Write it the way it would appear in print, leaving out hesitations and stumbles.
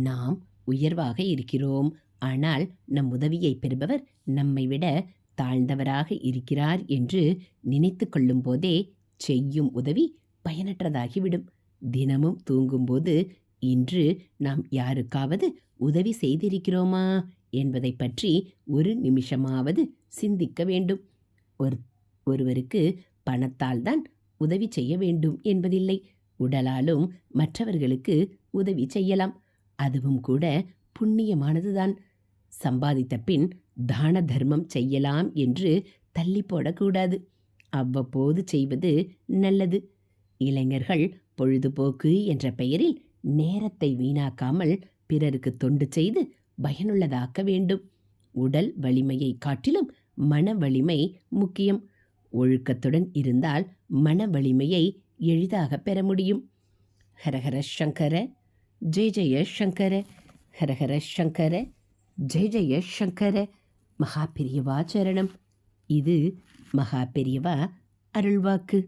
நாம் உயர்வாக இருக்கிறோம், ஆனால் நம் உதவியை பெறுபவர் நம்மை விட தாழ்ந்தவராக இருக்கிறார் என்று நினைத்து கொள்ளும் போதே செய்யும் உதவி பயனற்றதாகிவிடும். தினமும் தூங்கும்போது இன்று நாம் யாருக்காவது உதவி செய்திருக்கிறோமா என்பதை பற்றி ஒரு நிமிஷமாவது சிந்திக்க வேண்டும். ஒருவருக்கு பணத்தால் தான் உதவி செய்ய வேண்டும் என்பதில்லை. உடலாலும் மற்றவர்களுக்கு உதவி செய்யலாம். அதுவும் கூட புண்ணியமானதுதான். சம்பாதித்த பின் தான தர்மம் செய்யலாம் என்று தள்ளி போடக்கூடாது. அவ்வப்போது செய்வது நல்லது. இளைஞர்கள் பொழுதுபோக்கு என்ற பெயரில் நேரத்தை வீணாக்காமல் பிறருக்கு தொண்டு செய்து பயனுள்ளதாக்க வேண்டும். உடல் வலிமையை காட்டிலும் மன வலிமை முக்கியம். ஒழுக்கத்துடன் இருந்தால் மன வலிமையை எளிதாக பெற முடியும். ஹரஹர சங்கர ஜெய ஜெய சங்கர, ஹரஹர சங்கர ஜெய ஜெய சங்கர. மகா பெரியவா சரணம். இது மகா பெரியவா அருள்வாக்கு.